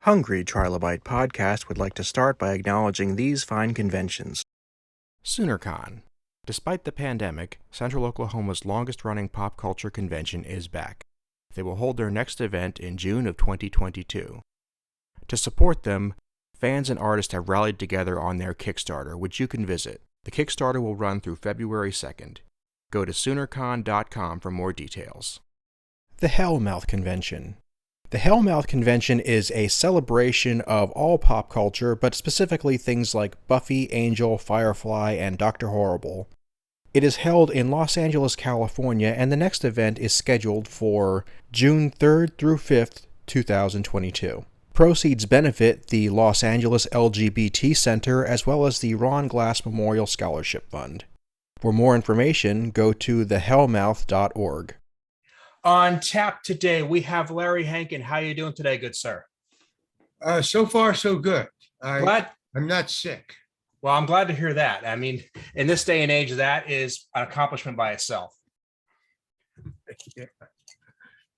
Hungry Trilobyte podcast would like to start by acknowledging these fine conventions. SoonerCon. Despite the pandemic, Central Oklahoma's longest-running pop culture convention is back. They will hold their next event in June of 2022. To support them, fans and artists have rallied together on their Kickstarter, which you can visit. The Kickstarter will run through February 2nd. Go to SoonerCon.com for more details. The Hellmouth Convention. The Hellmouth Convention is a celebration of all pop culture, but specifically things like Buffy, Angel, Firefly, and Dr. Horrible. It is held in Los Angeles, California, and the next event is scheduled for June 3rd through 5th, 2022. Proceeds benefit the Los Angeles LGBT Center as well as the Ron Glass Memorial Scholarship Fund. For more information, go to thehellmouth.org. On tap today, we have Larry Hankin. How are you doing today, good sir? So far, so good. I'm not sick. Well, I'm glad to hear that. I mean, in this day and age, that is an accomplishment by itself. Yeah,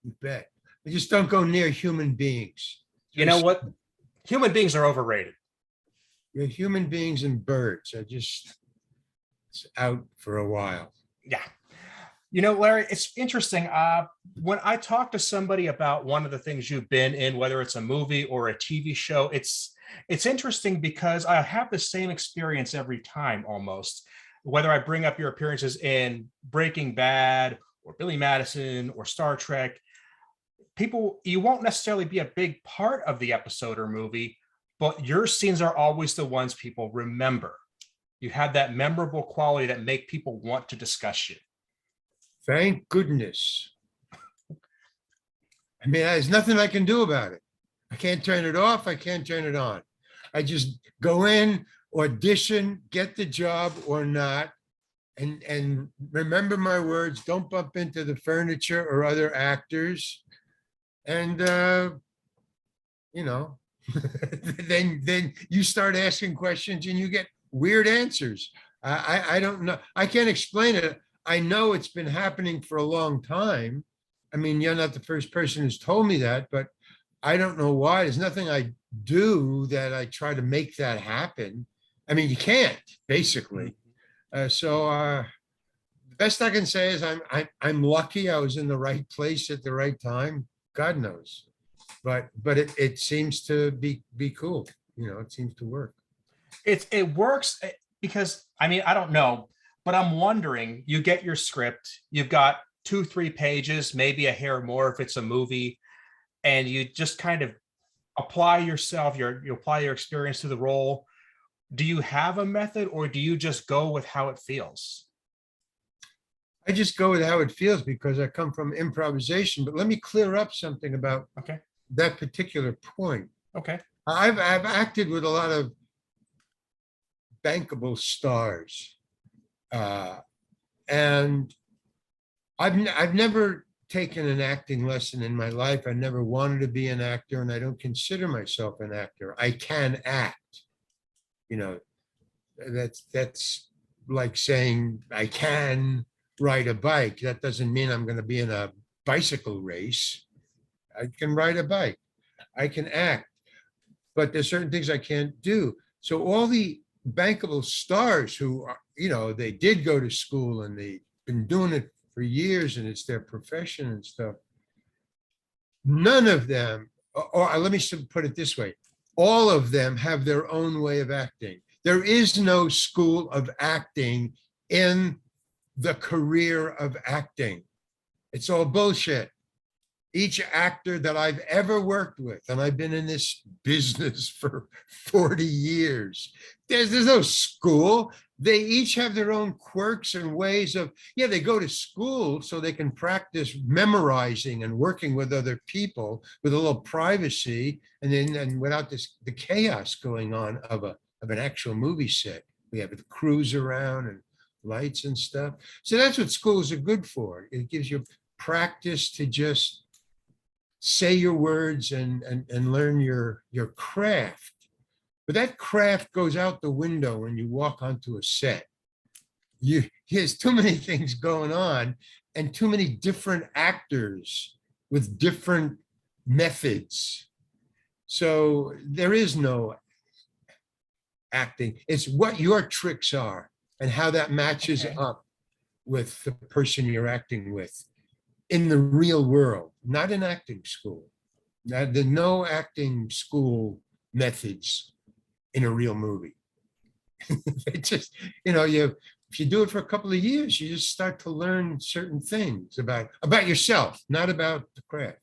you bet. I just don't go near human beings. You know what? Human beings are overrated. Yeah, human beings and birds. It's out for a while. Yeah. You know, Larry, it's interesting. When I talk to somebody about one of the things you've been in, whether it's a movie or a TV show, it's interesting because I have the same experience every time almost. Whether I bring up your appearances in Breaking Bad or Billy Madison or Star Trek, you won't necessarily be a big part of the episode or movie, but your scenes are always the ones people remember. You have that memorable quality that make people want to discuss you. Thank goodness. I mean, there's nothing I can do about it. I can't turn it off. I can't turn it on. I just go in, audition, get the job or not, and remember my words. Don't bump into the furniture or other actors. And, then you start asking questions and you get weird answers. I don't know. I can't explain it. I know it's been happening for a long time. I mean, you're not the first person who's told me that, but I don't know why. There's nothing I do that I try to make that happen. I mean, you can't, basically. The best I can say is I'm lucky I was in the right place at the right time. God knows. But it seems to be cool. You know, it seems to work. It works because, I mean, I don't know. But I'm wondering, you get your script, you've got 2-3 pages, maybe a hair more if it's a movie, and you just kind of apply yourself, you apply your experience to the role. Do you have a method or do you just go with how it feels? I just go with how it feels because I come from improvisation. But let me clear up something about that particular point. Okay. I've acted with a lot of bankable stars. And I've never taken an acting lesson in my life. I never wanted to be an actor, and I don't consider myself an actor. I can act. You know, that's like saying I can ride a bike. That doesn't mean I'm going to be in a bicycle race. I can ride a bike. I can act, but there's certain things I can't do. So all the bankable stars who are, they did go to school and they've been doing it for years and it's their profession and stuff. None of them, or let me put it this way, all of them have their own way of acting. There is no school of acting in the career of acting. It's all bullshit. Each actor that I've ever worked with, and I've been in this business for 40 years, there's no school. They each have their own quirks and ways of, they go to school so they can practice memorizing and working with other people with a little privacy, and without the chaos going on of an actual movie set. We have the crews around and lights and stuff. So that's what schools are good for. It gives you practice to just say your words and learn your craft. But that craft goes out the window when you walk onto a set. There's too many things going on and too many different actors with different methods. So there is no acting. It's what your tricks are and how that matches Okay. up with the person you're acting with in the real world, not in acting school. Now, there's no acting school methods in a real movie. It just, if you do it for a couple of years, you just start to learn certain things about yourself, not about the craft,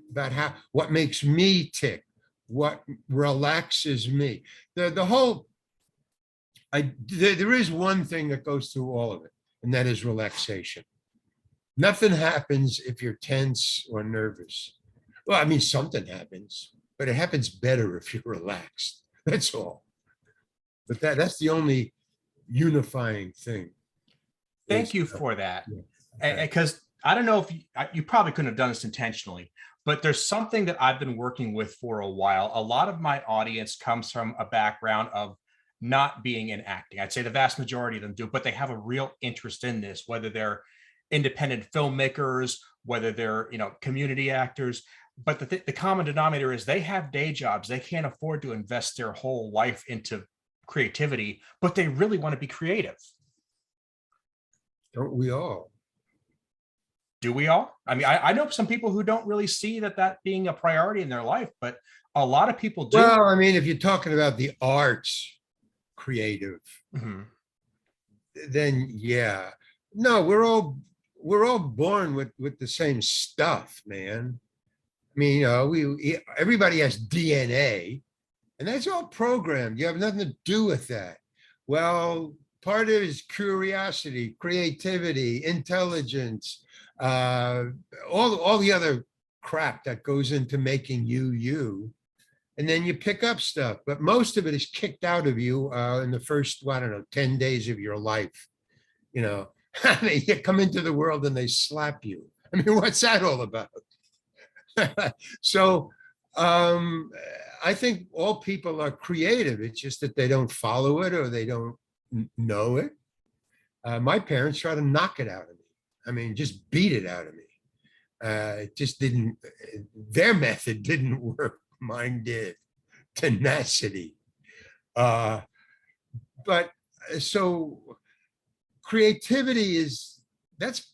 about what makes me tick, what relaxes me. There is one thing that goes through all of it, and that is relaxation. Nothing happens if you're tense or nervous. Well, I mean, something happens, but it happens better if you're relaxed. That's all. But that's the only unifying thing. Thank you for that. Yeah. Because I don't know if you probably couldn't have done this intentionally, but there's something that I've been working with for a while. A lot of my audience comes from a background of not being in acting. I'd say the vast majority of them do, but they have a real interest in this, whether they're independent filmmakers, whether they're, community actors. But the common denominator is they have day jobs. They can't afford to invest their whole life into creativity, but they really want to be creative. Don't we all? Do we all? I mean, I know some people who don't really see that being a priority in their life, but a lot of people do. Well, I mean, if you're talking about the arts, creative, then yeah. No, we're all born with the same stuff, man. I mean, everybody has DNA, and that's all programmed. You have nothing to do with that. Well, part of it is curiosity, creativity, intelligence, all the other crap that goes into making you. And then you pick up stuff, but most of it is kicked out of you in the first, 10 days of your life. I mean, you come into the world and they slap you. I mean, what's that all about? So I think all people are creative. It's just that they don't follow it or they don't know it. My parents tried to knock it out of me. I mean, just beat it out of me. It just didn't, their method didn't work. Mine did. Tenacity. But so creativity that's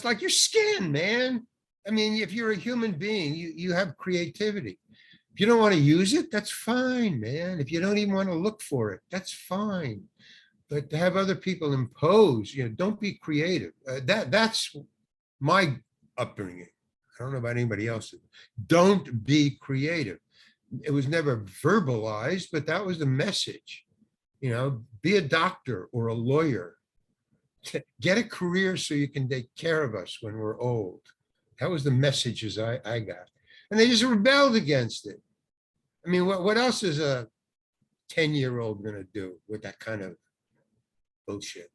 like your skin, man. I mean, if you're a human being, you have creativity. If you don't want to use it, that's fine, man. If you don't even want to look for it, that's fine. But to have other people impose, don't be creative. That's my upbringing. I don't know about anybody else's. Don't be creative. It was never verbalized, but that was the message. Be a doctor or a lawyer. Get a career so you can take care of us when we're old. That was the messages I got. And they just rebelled against it. I mean, what else is a 10-year-old going to do with that kind of bullshit?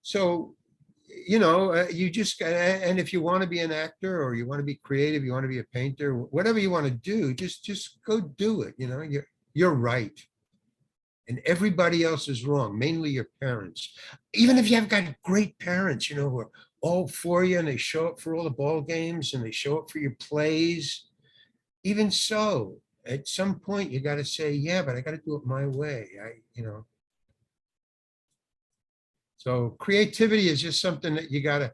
So, you just, and if you want to be an actor or you want to be creative, you want to be a painter, whatever you want to do, just go do it. You're right. And everybody else is wrong, mainly your parents. Even if you have got great parents, who are all for you and they show up for all the ball games and they show up for your plays. Even so, at some point you got to say, yeah, but I got to do it my way. So creativity is just something that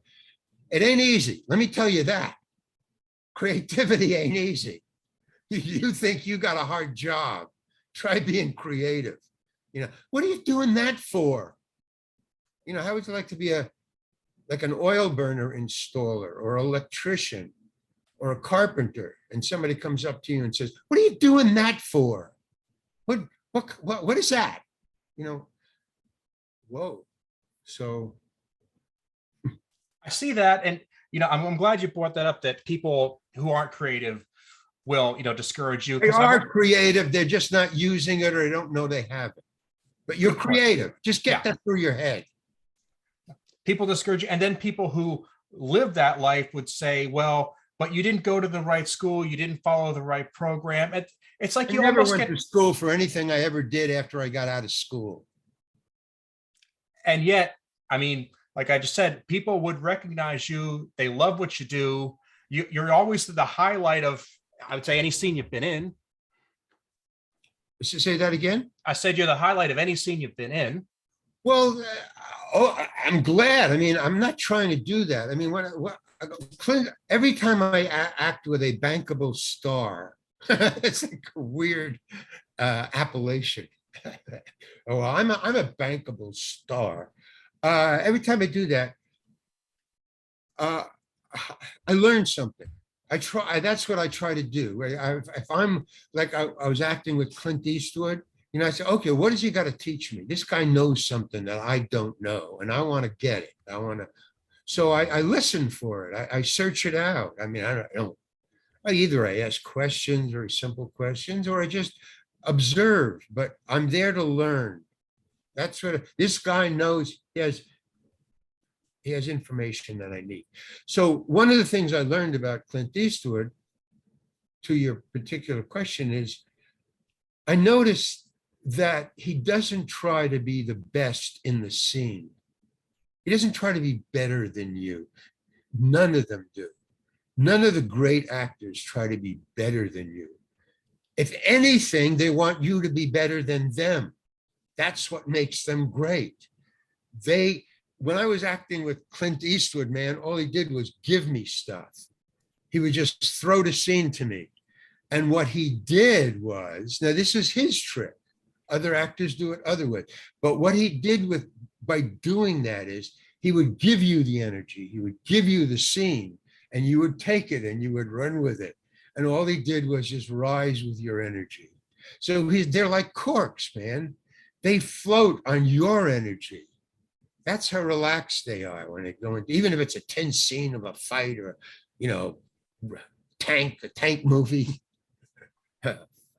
it ain't easy. Let me tell you that. Creativity ain't easy. You think you got a hard job. Try being creative. What are you doing that for? How would you like to be like an oil burner installer or electrician or a carpenter, and somebody comes up to you and says, what are you doing that for? What is that? Whoa. So I see that. And, I'm glad you brought that up, that people who aren't creative will, discourage you. They are creative. They're just not using it or they don't know they have it. But you're creative. Just get that through your head. People discourage you. And then people who live that life would say, well, but you didn't go to the right school. You didn't follow the right program. It's like I you never almost went to school for anything I ever did after I got out of school. And yet, I mean, like I just said, people would recognize you. They love what you do. You're always the highlight of, I would say, any scene you've been in. Say that again. I said you're the highlight of any scene you've been in. Well, I'm glad. I mean, I'm not trying to do that. I mean, Clint, every time I act with a bankable star, it's like a weird appellation. Oh, I'm a bankable star. Every time I do that, I learn something. I try. That's what I try to do. If I'm like I was acting with Clint Eastwood, you know, I say, okay, what does he got to teach me? This guy knows something that I don't know, and I want to get it. I want to. So I listen for it. I search it out. I mean, I don't. I ask questions, very simple questions, or I just observe. But I'm there to learn. That's what this guy knows. He has information that I need. So one of the things I learned about Clint Eastwood, to your particular question, is I noticed that he doesn't try to be the best in the scene. He doesn't try to be better than you. None of them do. None of the great actors try to be better than you. If anything, they want you to be better than them. That's what makes them great. When I was acting with Clint Eastwood, man, all he did was give me stuff. He would just throw the scene to me. And what he did was, now this is his trick. Other actors do it other ways. But what he did by doing that is he would give you the energy. He would give you the scene and you would take it and you would run with it. And all he did was just rise with your energy. So they're like corks, man. They float on your energy. That's how relaxed they are when they go into, even if it's a tense scene of a fight or, you know, a tank movie,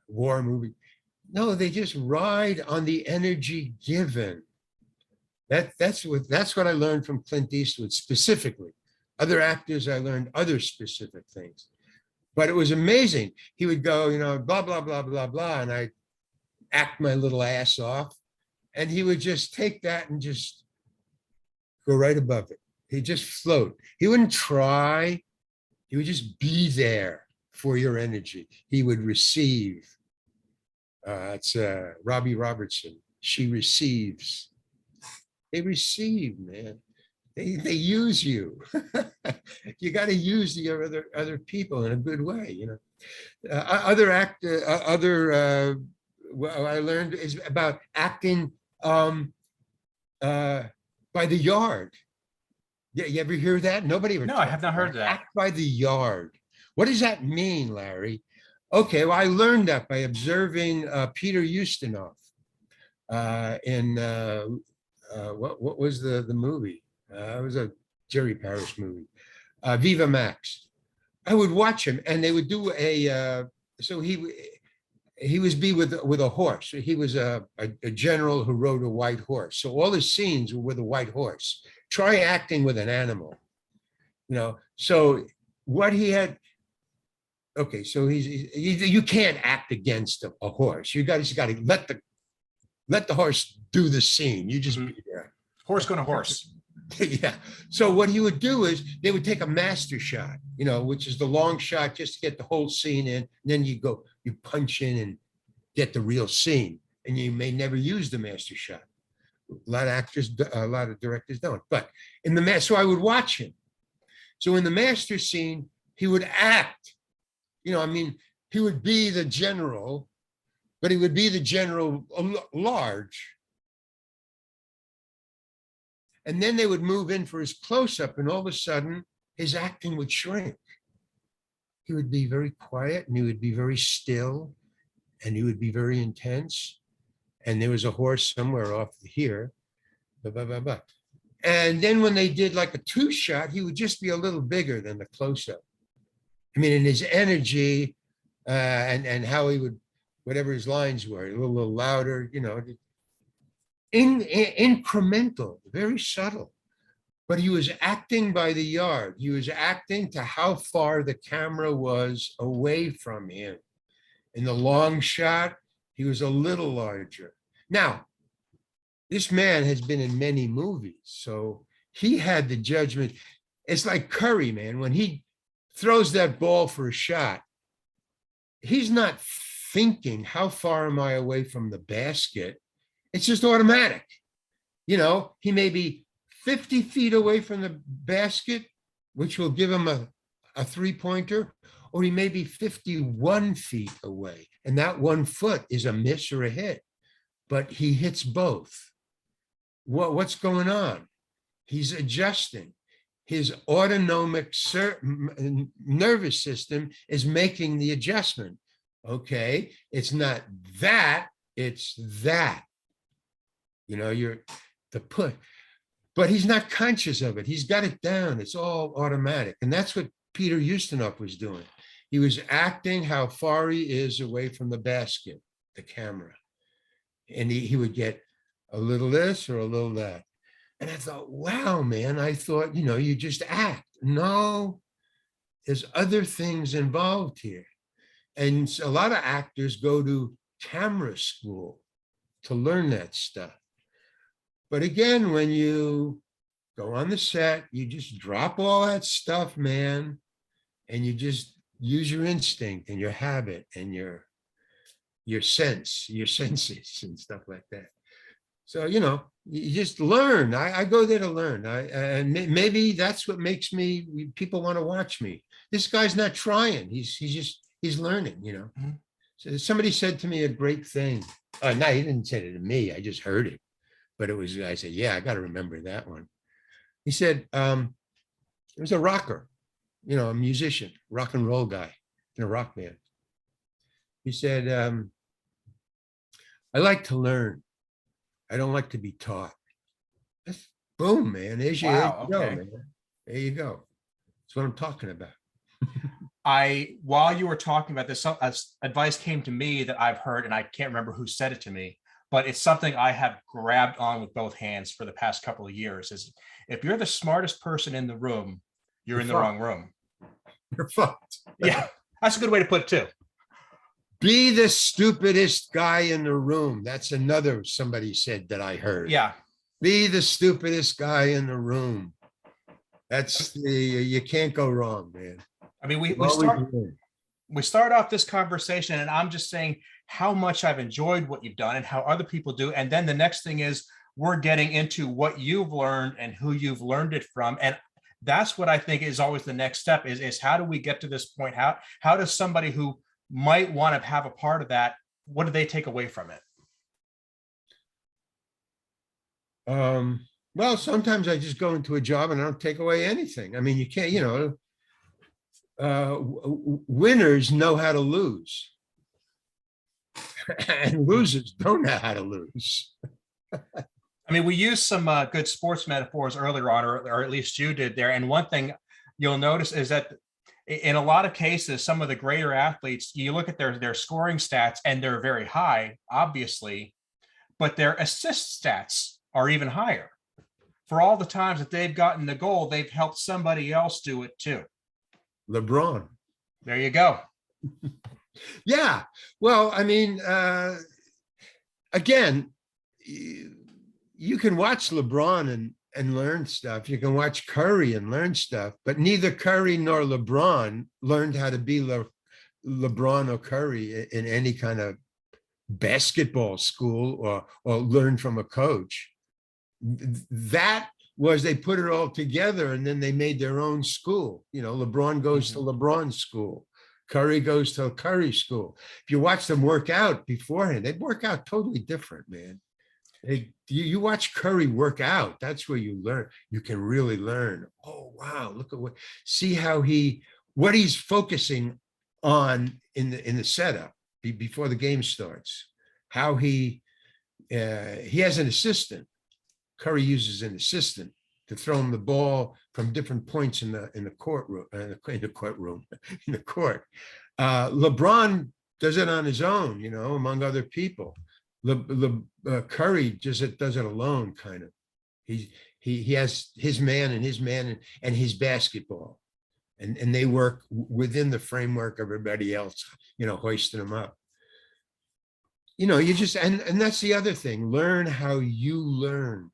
war movie. No, they just ride on the energy given. That's what I learned from Clint Eastwood specifically. Other actors, I learned other specific things. But it was amazing. He would go, you know, blah, blah, blah, blah, blah, and I'd act my little ass off. And he would just take that and just go right above it. He'd just float. He wouldn't try. He would just be there for your energy. He would receive. It's Robbie Robertson. She receives. They receive, man. They use you. You got to use the other people in a good way, you know. What I learned is about acting by the yard. Yeah, you ever hear that? Nobody ever. No, I have not heard that. Act by the yard. What does that mean, Larry? Okay, well, I learned that by observing Peter Ustinov in what was the movie? It was a Jerry Parrish movie, Viva Max. I would watch him, and they would do so he was with a horse. He was a general who rode a white horse. So all his scenes were with a white horse. Try acting with an animal, you know. So what he had. Okay, so you can't act against a horse. You just got to let the horse do the scene. You just be there. Horse going to horse. Yeah. So what he would do is they would take a master shot, you know, which is the long shot just to get the whole scene in. And then you punch in and get the real scene. And you may never use the master shot. A lot of directors don't. But so I would watch him. So in the master scene, he would act. You know, I mean, he would be the general, but he would be the general large. And then they would move in for his close-up, and all of a sudden, his acting would shrink. He would be very quiet, and he would be very still, and he would be very intense. And there was a horse somewhere off here, blah, blah, blah, blah. And then when they did like a two-shot, he would just be a little bigger than the close-up. I mean, in his energy and how he would, whatever his lines were, a little louder, you know, incremental, very subtle. But he was acting by the yard. He was acting to how far the camera was away from him. In the long shot, he was a little larger. Now, this man has been in many movies, so he had the judgment. It's like Curry, man, when he throws that ball for a shot, he's not thinking, how far am I away from the basket? It's just automatic. You know, he may be 50 feet away from the basket, which will give him a three-pointer, or he may be 51 feet away. And that 1 foot is a miss or a hit, but he hits both. What's going on? He's adjusting. His autonomic nervous system is making the adjustment. Okay, it's not that, it's that. You know, you're the put, but he's not conscious of it. He's got it down. It's all automatic. And that's what Peter Ustinov was doing. He was acting how far he is away from the basket, the camera. And he would get a little this or a little that. And I thought, wow, man, I thought, you know, you just act. No, there's other things involved here. And a lot of actors go to camera school to learn that stuff. But again, when you go on the set, you just drop all that stuff, man, and you just use your instinct and your habit and your senses and stuff like that. So, you know, you just learn. I go there to learn. And maybe that's what makes people want to watch me. This guy's not trying. He's learning, you know. Mm-hmm. So somebody said to me a great thing. No, he didn't say it to me. I just heard it. But I said, yeah, I got to remember that one. He said, it was a rocker, you know, a musician, rock and roll guy in a rock band. He said, I like to learn. I don't like to be taught. That's boom, man. There you go, man. There you go. That's what I'm talking about. While you were talking about this, advice came to me that I've heard, and I can't remember who said it to me, but it's something I have grabbed on with both hands for the past couple of years, is if you're the smartest person in the room, you're in the wrong room. You're fucked. Yeah, that's a good way to put it too. Be the stupidest guy in the room. That's another somebody said that I heard. Yeah. Be the stupidest guy in the room. You can't go wrong, man. I mean, we start off this conversation and I'm just saying how much I've enjoyed what you've done and how other people do. And then the next thing is we're getting into what you've learned and who you've learned it from. And that's what I think is always the next step is how do we get to this point? How does somebody who might want to have a part of that, what do they take away from it? Well, sometimes I just go into a job and I don't take away anything. I mean, you can't, you know, winners know how to lose and losers don't know how to lose. I mean, we used some good sports metaphors earlier on, or at least you did there. And one thing you'll notice is that in a lot of cases, some of the greater athletes, you look at their scoring stats and they're very high, obviously, but their assist stats are even higher. For all the times that they've gotten the goal, they've helped somebody else do it too. LeBron. There you go. Yeah. Well, I mean, again, you can watch LeBron and learn stuff. You can watch Curry and learn stuff, but neither Curry nor LeBron learned how to be LeBron or Curry in any kind of basketball school or learn from a coach. That was they put it all together and then they made their own school. You know, LeBron goes to LeBron's school. Curry goes to Curry school. If you watch them work out beforehand, they work out totally different, man. You watch Curry work out, that's where you learn. You can really learn. Oh, wow, look at see how what he's focusing on in the setup before the game starts. How he has an assistant. Curry uses an assistant to throw him the ball from different points in the courtroom, in the court. LeBron does it on his own, you know, among other people. Curry just does it alone, kind of. He has his man and his basketball, and they work within the framework of everybody else, you know, hoisting them up. You know, you just and that's the other thing. Learn how you learn.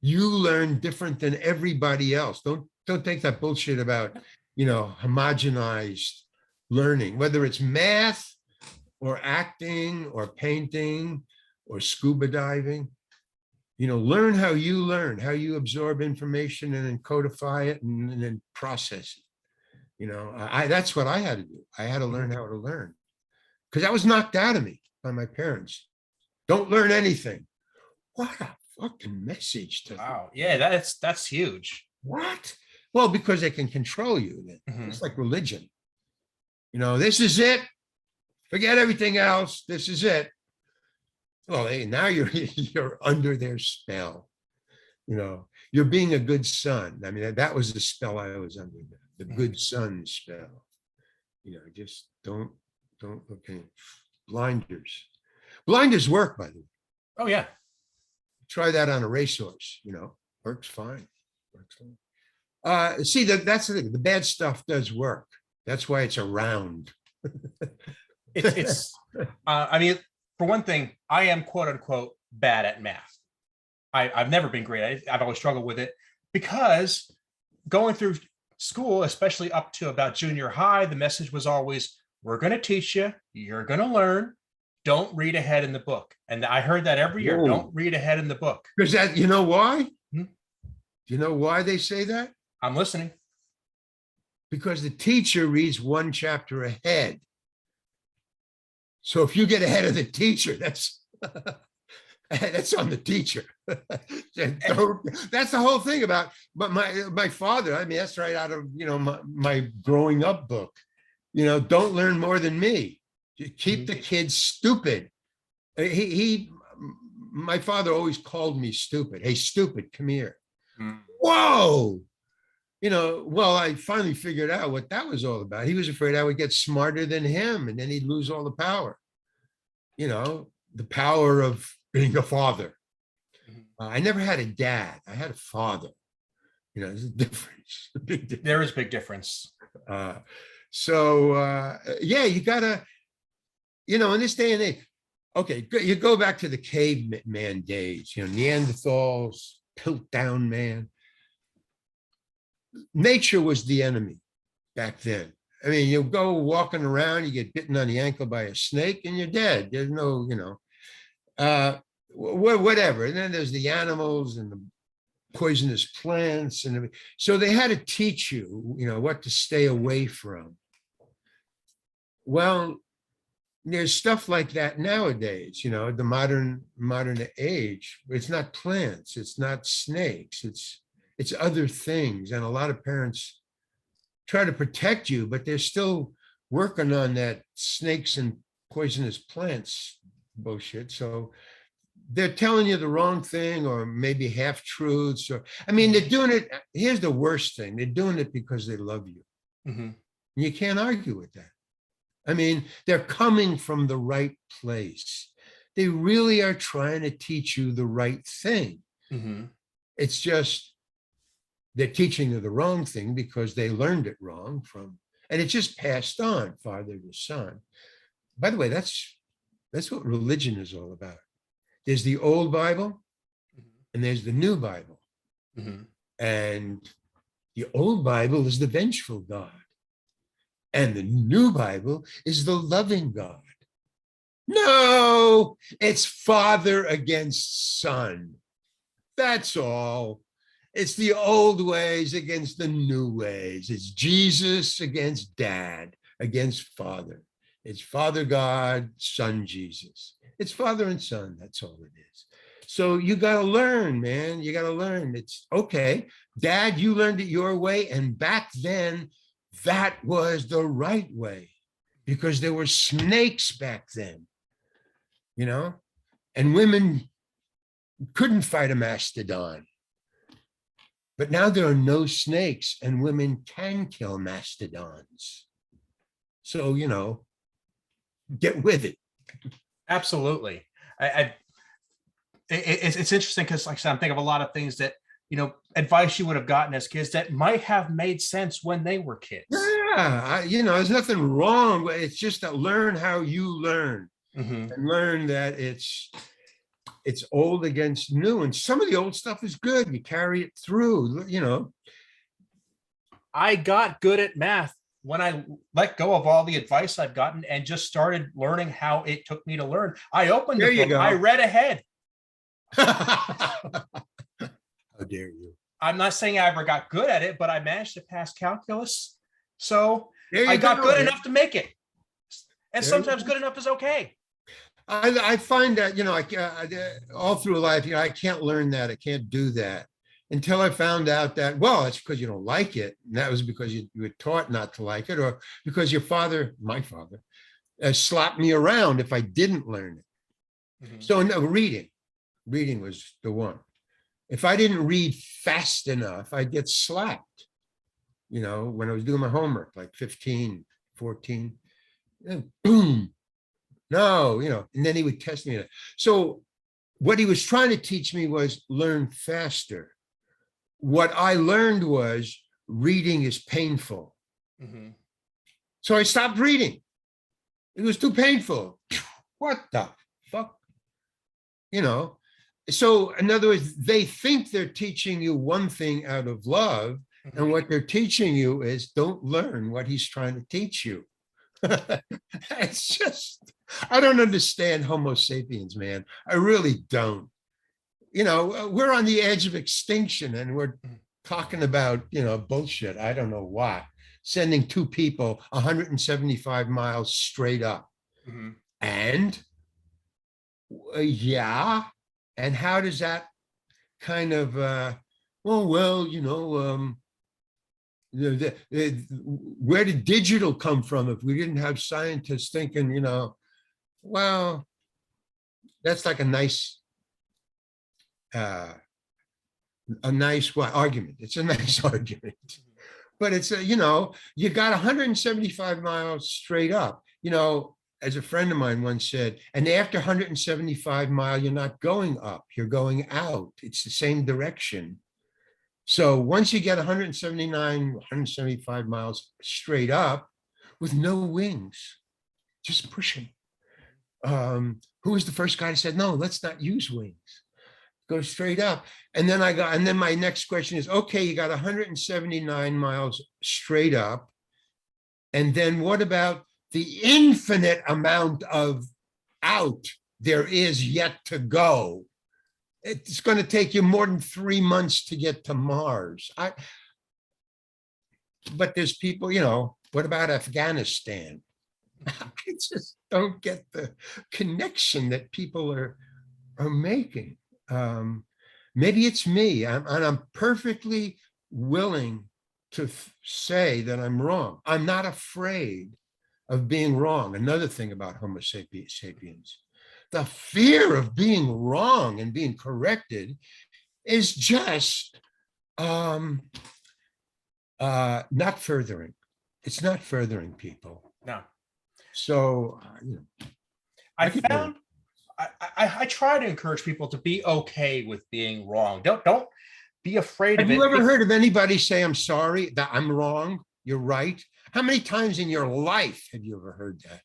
You learn different than everybody else. Don't take that bullshit about, you know, homogenized learning, whether it's math or acting or painting or scuba diving. Learn how you absorb information and then codify it and then process it. That's what I had to do. I had to learn how to learn, because that was knocked out of me by my parents. Don't learn anything. What a fucking message to Wow. Yeah, that's huge. What? Well, because they can control you. It's like religion. This is it. Forget everything else. This is it. Well, now you're under their spell. You're being a good son. I mean, that was the spell I was under, the good son spell. Just don't look at blinders. Blinders work, by the way. Oh yeah. Try that on a racehorse. Works fine. See, that's the thing. The bad stuff does work. That's why it's around. It's I mean, for one thing, I am quote unquote bad at math. I've never been great. I've always struggled with it, because going through school, especially up to about junior high, the message was always, we're going to teach you, you're going to learn, don't read ahead in the book. And I heard that every year. Whoa. Don't read ahead in the book. Because that, why? Do you know why they say that? I'm listening. Because the teacher reads one chapter ahead. So if you get ahead of the teacher, that's on the teacher. That's the whole thing about. But my father, I mean, that's right out of my growing up book. Don't learn more than me. Keep the kids stupid. My father always called me stupid. Hey, stupid, come here. Whoa. Well, I finally figured out what that was all about. He was afraid I would get smarter than him, and then he'd lose all the power. The power of being a father. I never had a dad. I had a father. There's a difference. There is a big difference. Yeah, you gotta, in this day and age, okay, you go back to the caveman days, Neanderthals, Piltdown man. Nature was the enemy back then. I mean, you go walking around, you get bitten on the ankle by a snake and you're dead. There's no, whatever. And then there's the animals and the poisonous plants. And so they had to teach you, what to stay away from. Well, there's stuff like that nowadays, the modern age. It's not plants, it's not snakes, it's other things. And a lot of parents try to protect you, but they're still working on that snakes and poisonous plants bullshit. So they're telling you the wrong thing, or maybe half truths, or they're doing it. Here's the worst thing. They're doing it because they love you. And you can't argue with that. They're coming from the right place. They really are trying to teach you the right thing. It's just, they're teaching you the wrong thing because they learned it wrong and it's just passed on father to son. By the way, that's what religion is all about. There's the old Bible and there's the new Bible. And the old Bible is the vengeful God. And the new Bible is the loving God. No, it's father against son. That's all. It's the old ways against the new ways. It's Jesus against dad, against father. It's Father God, Son Jesus. It's father and son. That's all it is. So you got to learn, man. You got to learn. It's okay. Dad, you learned it your way. And back then, that was the right way, because there were snakes back then, and women couldn't fight a mastodon. But now there are no snakes and women can kill mastodons. So, get with it. Absolutely. It's interesting because, like I said, I'm thinking of a lot of things that, advice you would have gotten as kids that might have made sense when they were kids. Yeah, there's nothing wrong. It's just that learn how you learn and learn that it's old against new, and some of the old stuff is good. You carry it through, I got good at math when I let go of all the advice I've gotten and just started learning how it took me to learn, I opened There the you book, go. I read ahead. How dare you? I'm not saying I ever got good at it, but I managed to pass calculus. So There you I got go. good enough to make it. And There you sometimes go. good enough is okay. I find that, all through life, I can't learn that. I can't do that until I found out that, well, it's because you don't like it. And that was because you were taught not to like it, or because your father, my father, slapped me around if I didn't learn it. Mhm. So no, reading was the one. If I didn't read fast enough, I'd get slapped, when I was doing my homework, like 15, 14, and boom. No, and then he would test me. So what he was trying to teach me was learn faster. What I learned was reading is painful. Mhm. So I stopped reading. It was too painful. What the fuck? So in other words, they think they're teaching you one thing out of love, and what they're teaching you is don't learn what he's trying to teach you. It's just, I don't understand Homo sapiens, man. I really don't. We're on the edge of extinction and we're talking about, bullshit. I don't know what. Sending two people 175 miles straight up. Mhm. And yeah. And how does that kind of, where did digital come from if we didn't have scientists thinking, well, that's like a nice argument. It's a nice argument, but it's you got 175 miles straight up, as a friend of mine once said, and after 175 mile, you're not going up, you're going out. It's the same direction. So once you get 175 miles straight up with no wings, just pushing. Who was the first guy who said, no, let's not use wings, go straight up? And then my next question is, okay, you got 179 miles straight up. And then what about the infinite amount of out there is yet to go? It's going to take you more than 3 months to get to Mars. But there's people, what about Afghanistan? I just don't get the connection that people are making. Maybe it's me, and I'm perfectly willing to say that I'm wrong. I'm not afraid of being wrong. Another thing about Homo sapiens, the fear of being wrong and being corrected is just not furthering. It's not furthering people. No. So, I found I try to encourage people to be okay with being wrong. Don't be afraid of have it. you ever heard of anybody say, I'm sorry, that I'm wrong, you're right? How many times in your life have you ever heard that?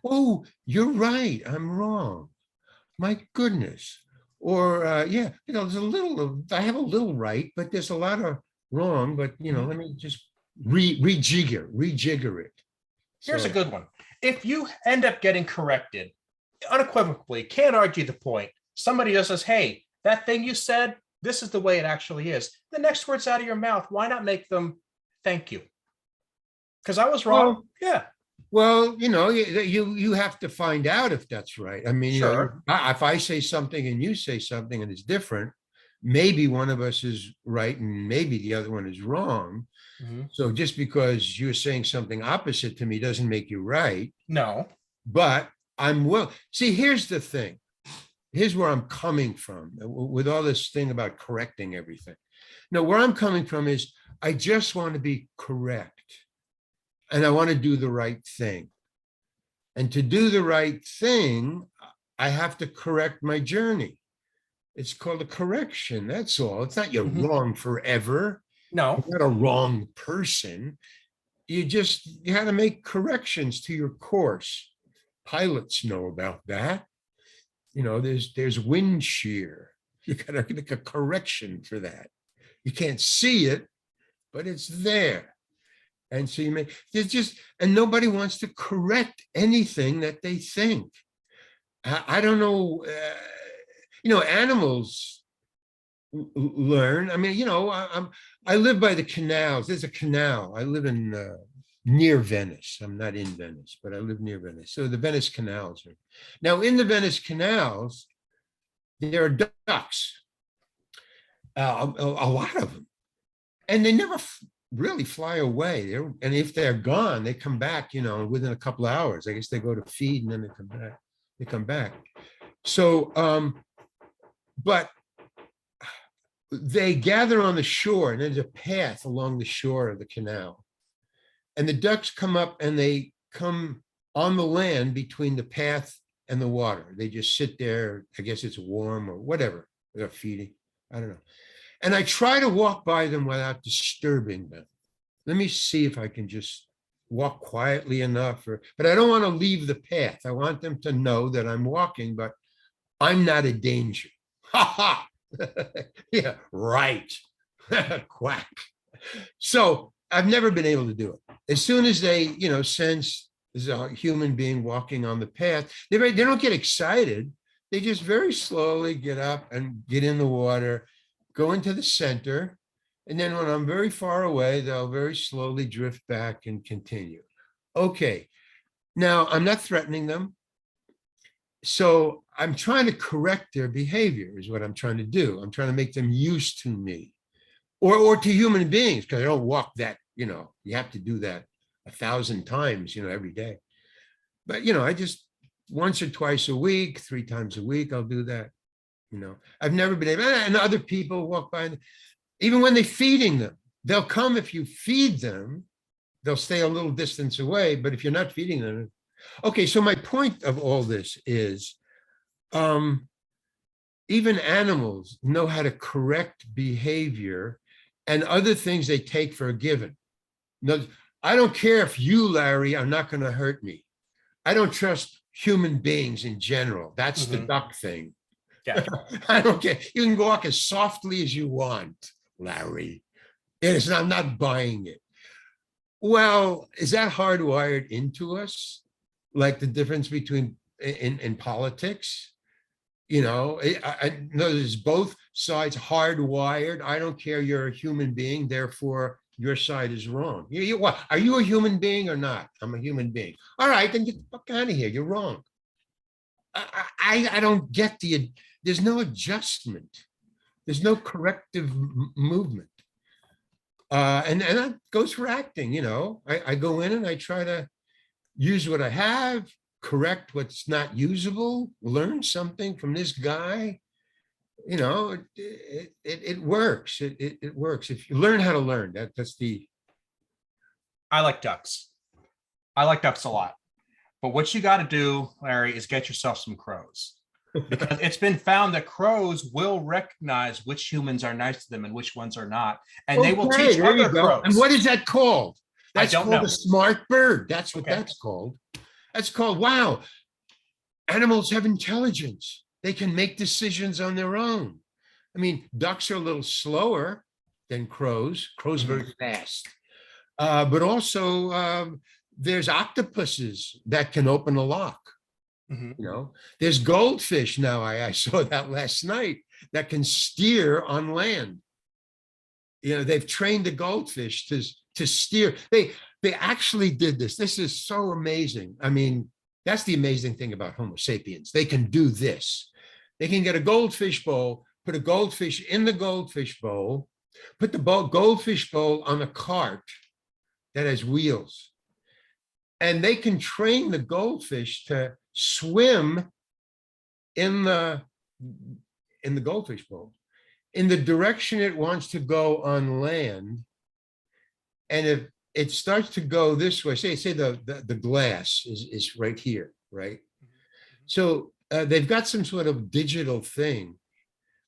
Oh, you're right, I'm wrong. My goodness. Or, there's a little, I have a little right, but there's a lot of wrong, but, let me just rejigger it. Here's a good one. If you end up getting corrected, unequivocally, can't argue the point. Somebody just says, hey, that thing you said, this is the way it actually is. The next words out of your mouth, why not make them thank you? Because I was wrong. Yeah. Well, you have to find out if that's right. I mean, Sure. If I say something and you say something and it's different, maybe one of us is right and maybe the other one is wrong. Mm-hmm. So just because you're saying something opposite to me doesn't make you right. No. But see, here's the thing. Here's where I'm coming from with all this thing about correcting everything. No, where I'm coming from is I just want to be correct. And I want to do the right thing. And to do the right thing, I have to correct my journey. It's called a correction. That's all. It's not you're wrong forever. No. You're not a wrong person. You had to make corrections to your course. Pilots know about that. There's wind shear. You got to make a correction for that. You can't see it, but it's there. And so there's just, and nobody wants to correct anything that they think. I don't know, animals learn. I mean, I live by the canals. There's a canal. I live in near Venice. I'm not in Venice, but I live near Venice. So the Venice canals are. Now in the Venice canals, there are ducks, a lot of them, and they never really fly away. And if they're gone, they come back, within a couple of hours. I guess they go to feed and then they come back. So, but they gather on the shore, and there's a path along the shore of the canal. And the ducks come up and they come on the land between the path and the water. They just sit there. I guess it's warm or whatever. They're feeding. I don't know. And I try to walk by them without disturbing them. Let me see if I can just walk quietly enough, but I don't want to leave the path. I want them to know that I'm walking, but I'm not a danger. Ha ha. Yeah, right. Quack. So I've never been able to do it. As soon as they, sense there's a human being walking on the path, they don't get excited. They just very slowly get up and get in the water, go into the center. And then when I'm very far away, they'll very slowly drift back and continue. Okay. Now I'm not threatening them. So I'm trying to correct their behavior is what I'm trying to do. I'm trying to make them used to me or to human beings, because I don't walk that, you have to do that 1,000 times, every day. But, I just once or twice a week, 3 times a week, I'll do that. I've never been able, and other people walk by, even when they're feeding them, they'll come if you feed them, they'll stay a little distance away, but if you're not feeding them. Okay, so my point of all this is, even animals know how to correct behavior and other things they take for a given. No, I don't care if you, Larry, are not going to hurt me. I don't trust human beings in general. That's the duck thing. Yeah. I don't care. You can walk as softly as you want, Larry. I'm not buying it. Well, is that hardwired into us? Like the difference between in politics? I know there's both sides hardwired. I don't care. You're a human being. Therefore, your side is wrong. What? Are you a human being or not? I'm a human being. All right, then get the fuck out of here. You're wrong. I don't get there's no adjustment. There's no corrective movement. And that goes for acting, I go in and I try to use what I have, correct what's not usable, learn something from this guy. It works. It works. If you learn how to learn, that's the. I like ducks. I like ducks a lot. But what you got to do, Larry, is get yourself some crows. Because it's been found that crows will recognize which humans are nice to them and which ones are not. And they will teach other crows. And what is that called? That's called know. A smart bird. That's what that's called. That's called, wow, animals have intelligence. They can make decisions on their own. I mean, ducks are a little slower than crows. Crows are very fast. But also there's octopuses that can open a lock. There's goldfish now. I saw that last night that can steer on land. They've trained the goldfish to steer. They actually did this. This is so amazing. I mean, that's the amazing thing about Homo sapiens. They can do this. They can get a goldfish bowl, put a goldfish in the goldfish bowl, put the goldfish bowl on a cart that has wheels. And they can train the goldfish to swim in the goldfish bowl in the direction it wants to go on land. And if it starts to go this way, say the glass is right here, right? So they've got some sort of digital thing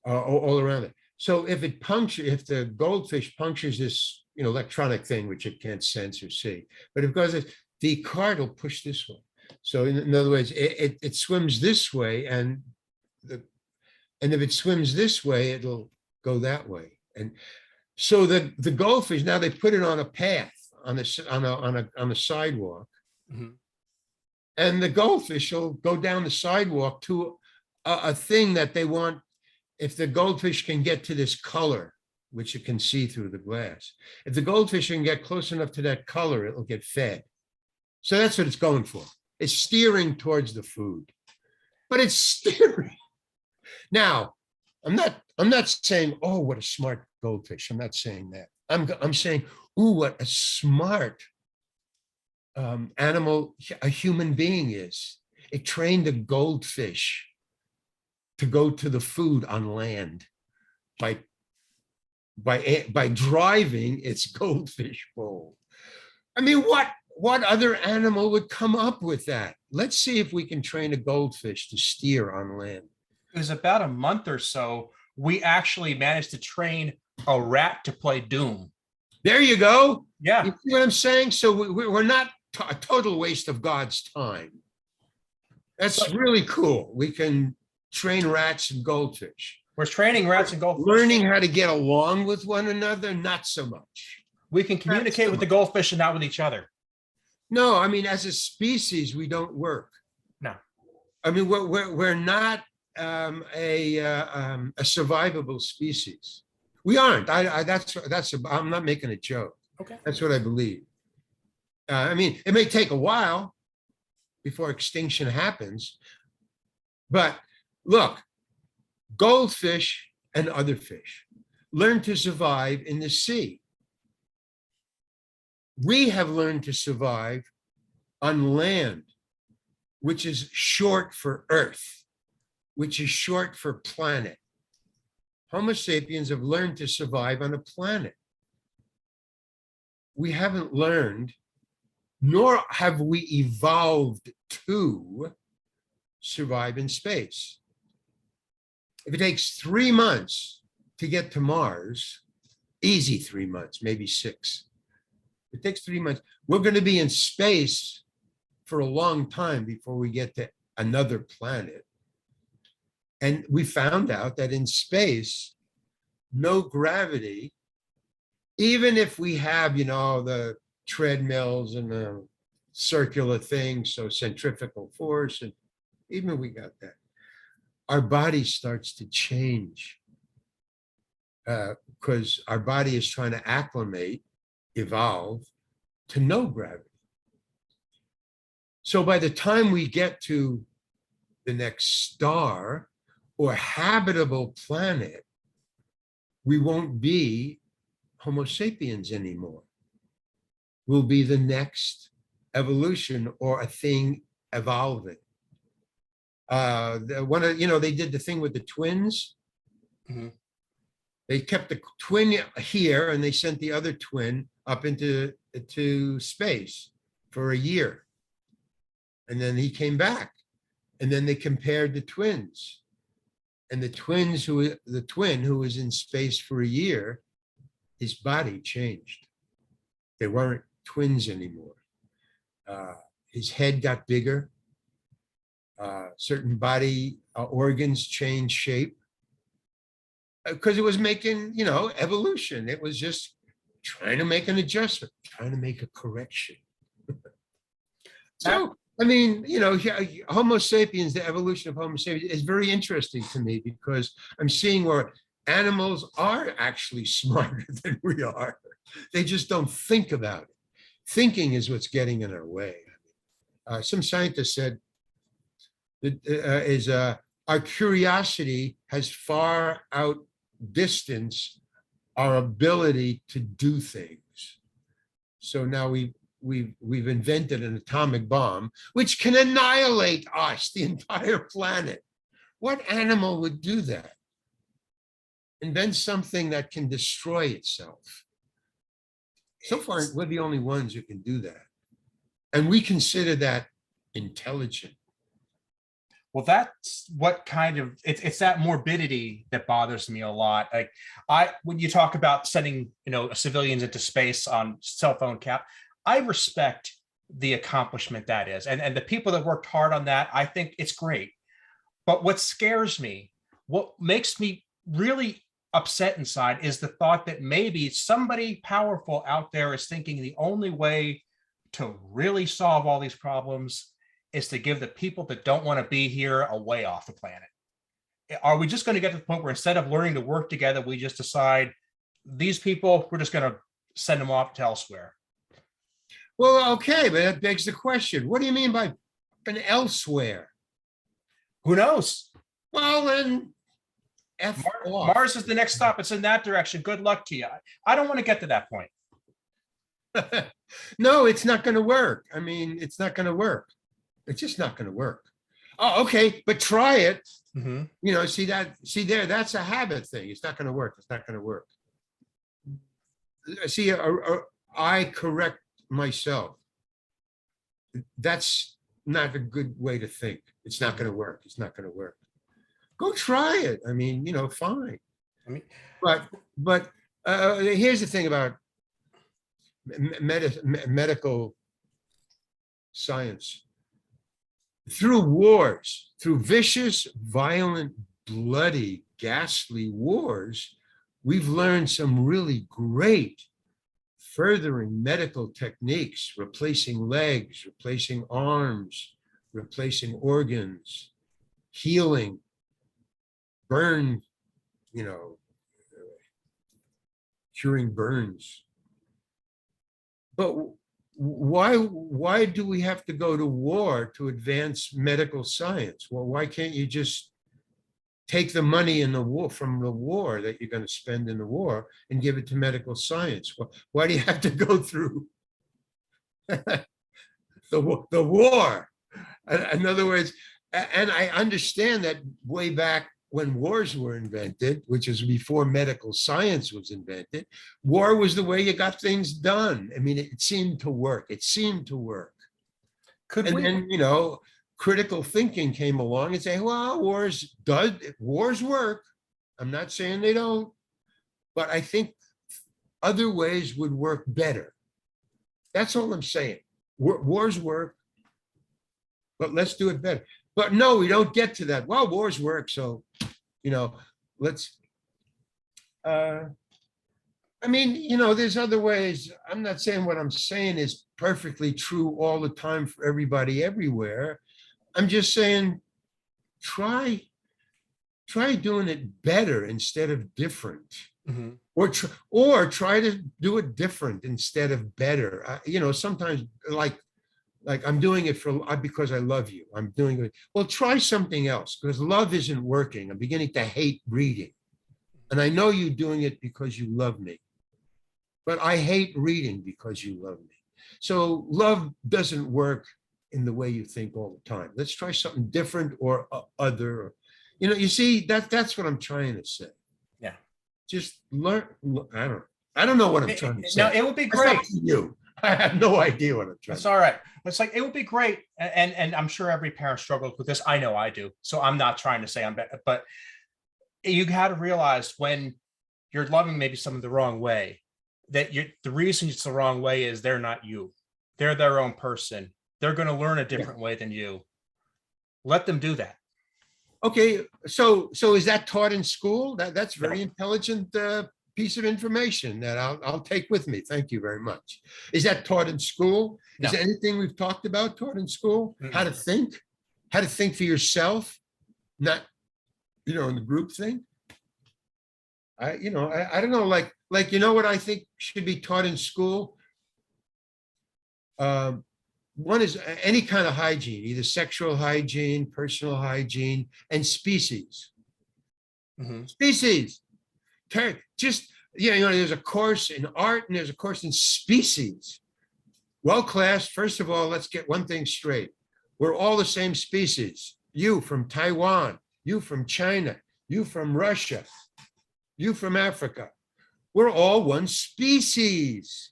all around it. So if the goldfish punctures this electronic thing, which it can't sense or see, but if it goes, the cart will push this way. So in other words, it swims this way, and if it swims this way, it'll go that way. And so the goldfish, now they put it on a path on a sidewalk, Mhm. and the goldfish will go down the sidewalk to a thing that they want. If the goldfish can get to this color, which it can see through the glass, if the goldfish can get close enough to that color, it will get fed. So that's what it's going for. It's steering towards the food, but it's steering. Now, I'm not saying, oh, what a smart goldfish. I'm not saying that. I'm saying, ooh, what a smart animal a human being is. It trained a goldfish to go to the food on land by driving its goldfish bowl. I mean, what other animal would come up with that? Let's see if we can train a goldfish to steer on land. It was about a month or so. We actually managed to train a rat to play Doom. There you go. Yeah. You see what I'm saying? So we're not a total waste of God's time. That's really cool. We can train rats and goldfish. We're training rats and goldfish. Learning how to get along with one another, not so much. We can communicate with the goldfish and not with each other. No, I mean, as a species, we don't work. No. I mean, we're not a survivable species. We aren't. I'm not making a joke. Okay. That's what I believe. I mean, it may take a while before extinction happens, but look, goldfish and other fish learn to survive in the sea. We have learned to survive on land, which is short for Earth, which is short for planet. Homo sapiens have learned to survive on a planet. We haven't learned, nor have we evolved to survive in space. If it takes 3 months to get to Mars, easy 3 months, maybe 6. It takes 3 months. We're going to be in space for a long time before we get to another planet. And we found out that in space, no gravity, even if we have, the treadmills and the circular things, so centrifugal force, and even we got that, our body starts to change because our body is trying to acclimate, evolve to no gravity. So by the time we get to the next star or habitable planet, we won't be Homo sapiens anymore. We'll be the next evolution or a thing evolving. They did the thing with the twins. Mm-hmm. They kept the twin here and they sent the other twin up into space for a year. And then he came back. And then they compared the twins. And the twin who was in space for a year, his body changed. They weren't twins anymore. His head got bigger. Certain body organs changed shape. Because it was making, evolution. It was just trying to make an adjustment, trying to make a correction. So, I mean, Homo sapiens, the evolution of Homo sapiens is very interesting to me because I'm seeing where animals are actually smarter than we are. They just don't think about it. Thinking is what's getting in our way. Some scientist said that our curiosity has far outdistanced our ability to do things. So now we've invented an atomic bomb, which can annihilate us, the entire planet. What animal would do that? Invent something that can destroy itself. So far, we're the only ones who can do that. And we consider that intelligent. Well, that's what it's that morbidity that bothers me a lot. Like when you talk about sending, civilians into space on cell phone cap, I respect the accomplishment that is. And the people that worked hard on that, I think it's great. But what scares me, what makes me really upset inside is the thought that maybe somebody powerful out there is thinking the only way to really solve all these problems is to give the people that don't want to be here a way off the planet. Are we just going to get to the point where instead of learning to work together, we just decide these people, we're just going to send them off to elsewhere? Well, okay, but that begs the question. What do you mean by an elsewhere? Who knows? Well, then Mars is the next stop. It's in that direction. Good luck to you. I don't want to get to that point. No, it's not going to work. I mean, it's not going to work. It's just not going to work. Oh, okay, but try it. Mm-hmm. You know, see there, that's a habit thing. It's not going to work. It's not going to work. See, I correct myself. That's not a good way to think. It's not going to work. It's not going to work. Go try it. I mean, you know, fine. I mean, but here's the thing about medical science. Through wars, through vicious, violent, bloody, ghastly wars, we've learned some really great furthering medical techniques, replacing legs, replacing arms, replacing organs, healing, burn, you know, curing burns. But why do we have to go to war to advance medical science? Well, why can't you just take the money in the war from the war that you're going to spend in the war and give it to medical science? Why do you have to go through the war? In other words, and I understand that way back when wars were invented, which is before medical science was invented, war was the way you got things done. I mean, it seemed to work. It seemed to work. Then, you know, critical thinking came along and say, well, wars work. I'm not saying they don't, but I think other ways would work better. That's all I'm saying. Wars work, but let's do it better. But no, we don't get to that. Well, wars work, so, you know, let's, I mean, you know, there's other ways. I'm not saying what I'm saying is perfectly true all the time for everybody everywhere. I'm just saying, try doing it better instead of different. Mm-hmm. Or try to do it different instead of better. You know, sometimes like I'm doing it because I love you. I'm doing it. Well, try something else because love isn't working. I'm beginning to hate reading. And I know you're doing it because you love me. But I hate reading because you love me. So love doesn't work in the way you think all the time. Let's try something different or other. You know, you see, that's what I'm trying to say. Yeah. Just learn. I don't know what I'm trying to say. No, it would be great. It's up to you. I have no idea what I'm trying to say. It's all right. It's like, it would be great. And I'm sure every parent struggles with this. I know I do. So I'm not trying to say I'm better, but you got to realize when you're loving maybe someone the wrong way, that the reason it's the wrong way is they're not you. They're their own person. They're going to learn a different way than you. Let them do that. Okay. So is that taught in school? That's very intelligent piece of information that I'll take with me. Thank you very much. Is that taught in school? No. Is anything we've talked about taught in school? Mm-mm. How to think for yourself, not, you know, in the group thing. I don't know, like, you know what I think should be taught in school? One is any kind of hygiene, either sexual hygiene, personal hygiene, and species. Mm-hmm. Species. Just, you know, there's a course in art and there's a course in species. Well, class, first of all, let's get one thing straight. We're all the same species. You from Taiwan, you from China, you from Russia, you from Africa. We're all one species.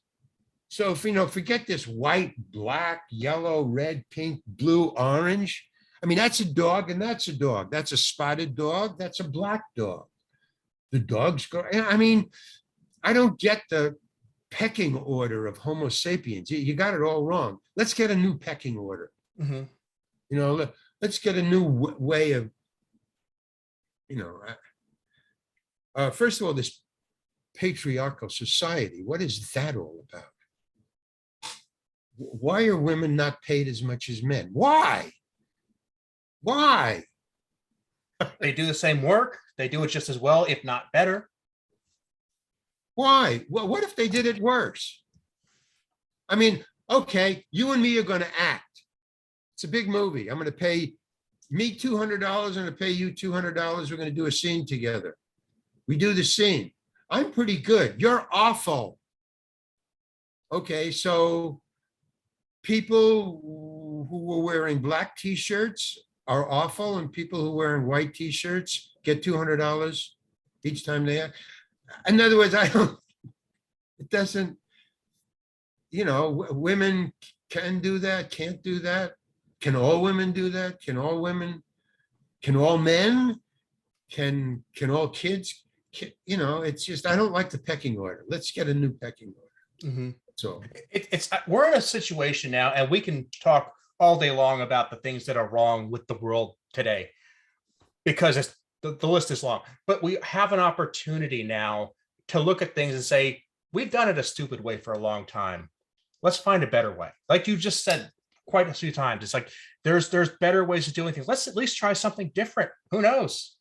So if, you know, forget this white, black, yellow, red, pink, blue, orange. I mean, that's a dog and that's a dog. That's a spotted dog. That's a black dog. The dogs go, I mean, I don't get the pecking order of Homo sapiens. You got it all wrong. Let's get a new pecking order. Mm-hmm. You know, let's get a new way of, you know, first of all, this patriarchal society, what is that all about? Why are women not paid as much as men? Why? Why? They do the same work. They do it just as well, if not better. Why? Well, what if they did it worse? I mean, okay, you and me are going to act. It's a big movie. I'm going to pay me $200. I'm going to pay you $200. We're going to do a scene together. We do the scene. I'm pretty good. You're awful. Okay, so people who were wearing black T-shirts are awful, and people who are wearing white T-shirts get $200 each time they act. In other words, it doesn't, women can do that, can't do that. Can all women do that? Can all men? Can all kids? It's just, I don't like the pecking order. Let's get a new pecking order. Mm-hmm. So we're in a situation now, and we can talk all day long about the things that are wrong with the world today, because the list is long. But we have an opportunity now to look at things and say, we've done it a stupid way for a long time. Let's find a better way. Like you just said quite a few times, it's like there's better ways of doing things. Let's at least try something different. Who knows?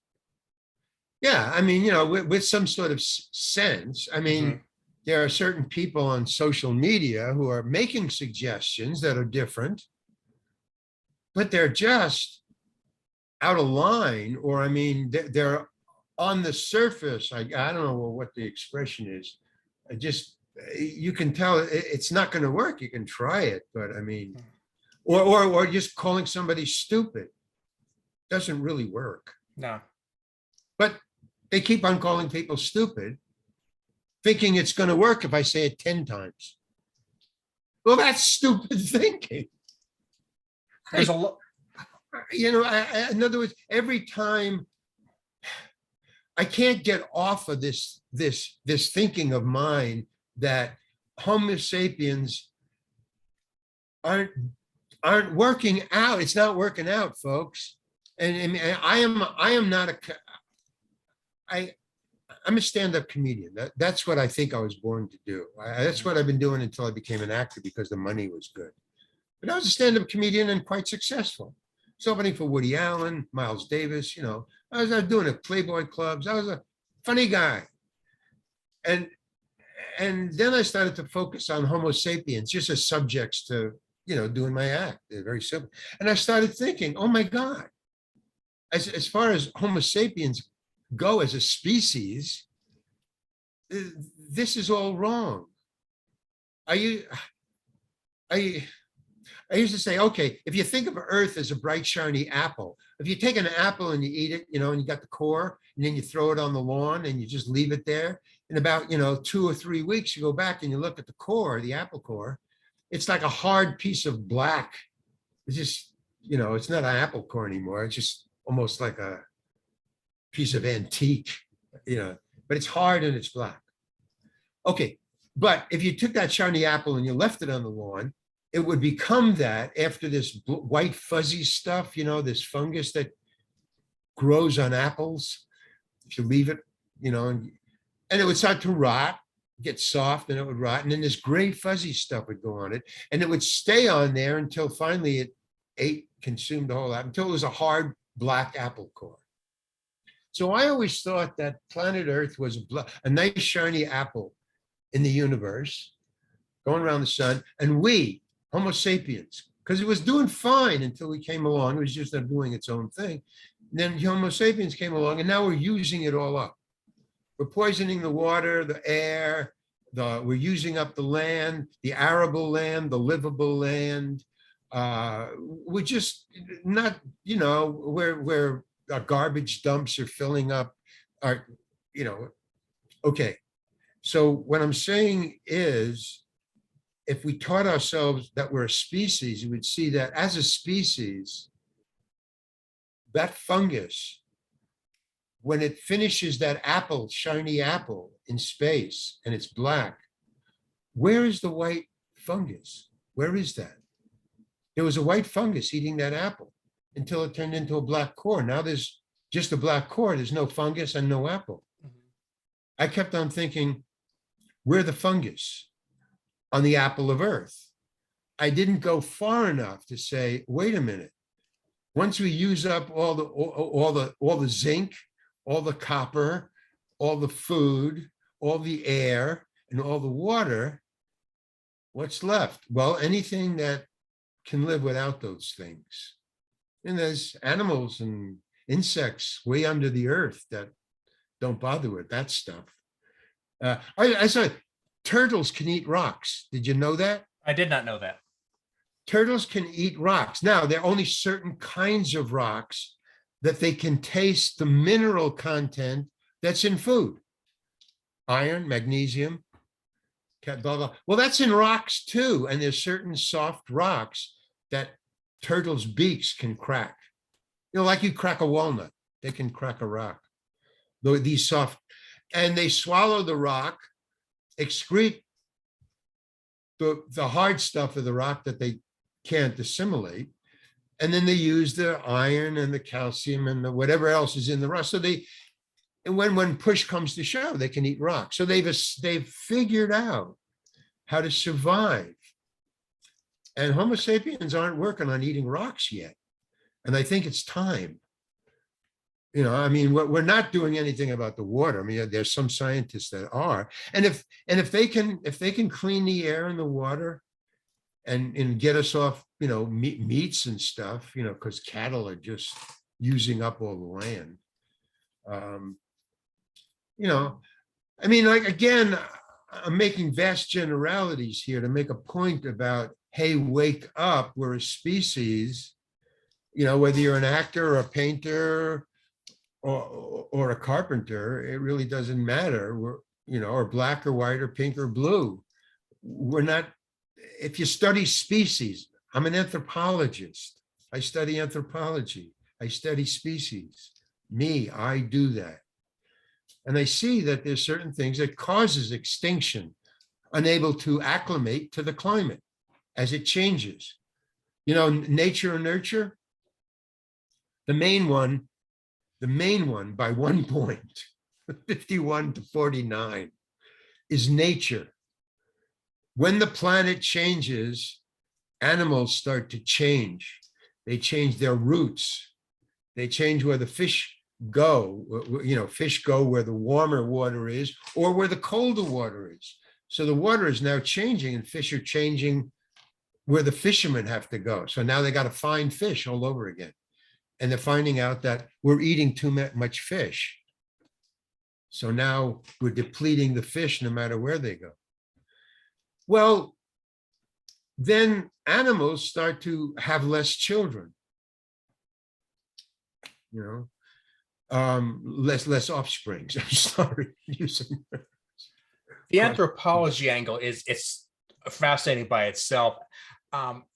Yeah, I mean, with some sort of sense. I mean, mm-hmm. There are certain people on social media who are making suggestions that are different, but they're just out of line, or I mean, they're on the surface. I don't know what the expression is. You can tell it's not going to work. You can try it, but I mean, or just calling somebody stupid doesn't really work. No. But they keep on calling people stupid, thinking it's going to work if I say it 10 times. Well, that's stupid thinking. There's a lot. In other words, every time I can't get off of this thinking of mine that Homo sapiens aren't working out. It's not working out, folks. And I'm a stand-up comedian. That's what I think I was born to do. That's what I've been doing until I became an actor, because the money was good. But I was a stand-up comedian and quite successful. I was opening for Woody Allen, Miles Davis, I was doing it, Playboy clubs. I was a funny guy. And then I started to focus on Homo sapiens just as subjects to, doing my act. They're very simple. And I started thinking, oh my God, as far as Homo sapiens go as a species, this is all wrong. I used to say, okay, if you think of Earth as a bright, shiny apple, if you take an apple and you eat it, and you got the core, and then you throw it on the lawn and you just leave it there, in about, 2 or 3 weeks, you go back and you look at the core, the apple core, it's like a hard piece of black. It's just, it's not an apple core anymore. It's just almost like a piece of antique, but it's hard and it's black. Okay, but if you took that shiny apple and you left it on the lawn, it would become that after this white fuzzy stuff, this fungus that grows on apples. If you leave it, and it would start to rot, get soft, and it would rot. And then this gray fuzzy stuff would go on it, and it would stay on there until finally it consumed the whole apple, until it was a hard black apple core. So I always thought that planet Earth was a nice shiny apple in the universe going around the sun, and we, Homo sapiens, because it was doing fine until we came along. It was just doing its own thing. And then Homo sapiens came along, and now we're using it all up. We're poisoning the water, the air, we're using up the land, the arable land, the livable land. We're just not, where our garbage dumps are filling up okay. So what I'm saying is, if we taught ourselves that we're a species, we would see that as a species, that fungus, when it finishes that apple, shiny apple in space, and it's black, where is the white fungus? Where is that? There was a white fungus eating that apple until it turned into a black core. Now there's just a black core. There's no fungus and no apple. I kept on thinking, we're the fungus on the apple of earth. I didn't go far enough to say, wait a minute. Once we use up all the zinc, all the copper, all the food, all the air, and all the water, what's left? Well, anything that can live without those things. And there's animals and insects way under the earth that don't bother with that stuff. I saw turtles can eat rocks. Did you know that? I did not know that. Turtles can eat rocks. Now, there are only certain kinds of rocks that they can taste the mineral content that's in food. Iron, magnesium, blah, blah. Well, that's in rocks too. And there's certain soft rocks that turtles' beaks can crack. You know, like you crack a walnut, they can crack a rock. Though these soft, and they swallow the rock, excrete the hard stuff of the rock that they can't assimilate, and then they use the iron and the calcium and the whatever else is in the rock. So they, and when push comes to shove, they can eat rock. So they've figured out how to survive. And Homo sapiens aren't working on eating rocks yet. And I think it's time. You know, I mean, we're not doing anything about the water. I mean, there's some scientists that are. And if they can clean the air and the water and get us off, you know, meats and stuff, you know, because cattle are just using up all the land. You know, I mean, like, again, I'm making vast generalities here to make a point about, hey, wake up, we're a species, you know, whether you're an actor or a painter or a carpenter, it really doesn't matter. We're, you know, or black or white or pink or blue. We're not, if you study species, I'm an anthropologist. I study anthropology. I study species. Me, I do that. And I see that there's certain things that causes extinction, unable to acclimate to the climate as it changes. You know, nature and nurture, the main one by 1 point, 51 to 49, is nature. When the planet changes, animals start to change. They change their routes. They change where the fish go. You know, fish go where the warmer water is or where the colder water is. So the water is now changing and fish are changing where the fishermen have to go. So now they got to find fish all over again. And they're finding out that we're eating too much fish. So now we're depleting the fish no matter where they go. Well, then animals start to have less children, you know, less offspring. I'm sorry, using the anthropology angle it's fascinating by itself.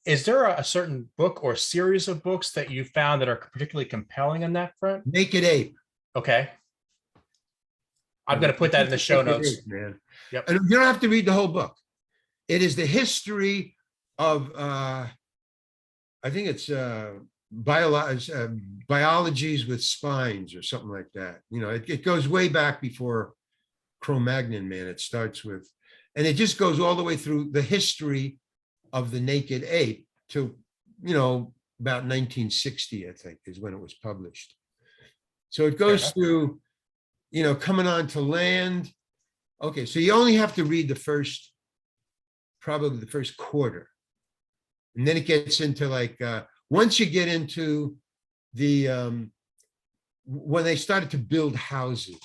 Is there a certain book or series of books that you found that are particularly compelling on that front? Naked Ape. Okay. I'm going to put that in the show notes. Ape, man. Yep. And you don't have to read the whole book. It is the history of, I think it's biologies with spines or something like that. You know, it goes way back before Cro-Magnon, man. It starts with, and it just goes all the way through the history of the naked ape to, you know, about 1960, I think, is when it was published. So it goes through, you know, coming onto land. Okay, so you only have to read probably the first quarter. And then it gets into like, once you get into the, when they started to build houses,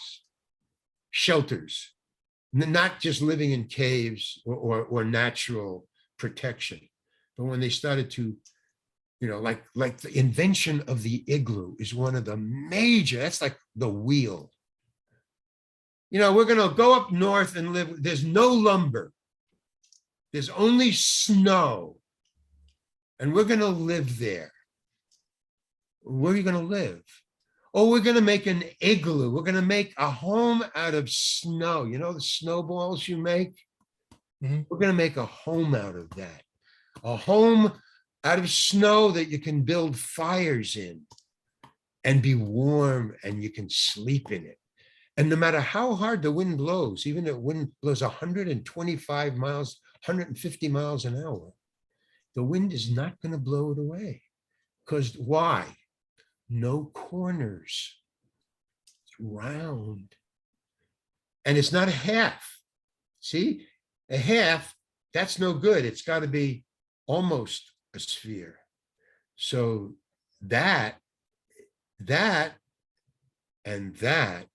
shelters, not just living in caves or natural protection, but when they started to, you know, like the invention of the igloo is one of the major, that's like the wheel. You know, we're going to go up north and live, there's no lumber. There's only snow. And we're going to live there. Where are you going to live? Oh, we're going to make an igloo. We're going to make a home out of snow. You know, the snowballs you make? Mm-hmm. We're going to make a home out of that. A home out of snow that you can build fires in and be warm and you can sleep in it. And no matter how hard the wind blows, even if the wind blows 125 miles, 150 miles an hour, the wind is not going to blow it away. Because why? No corners. It's round. And it's not a half. See, a half, that's no good. It's got to be almost a sphere. So that and that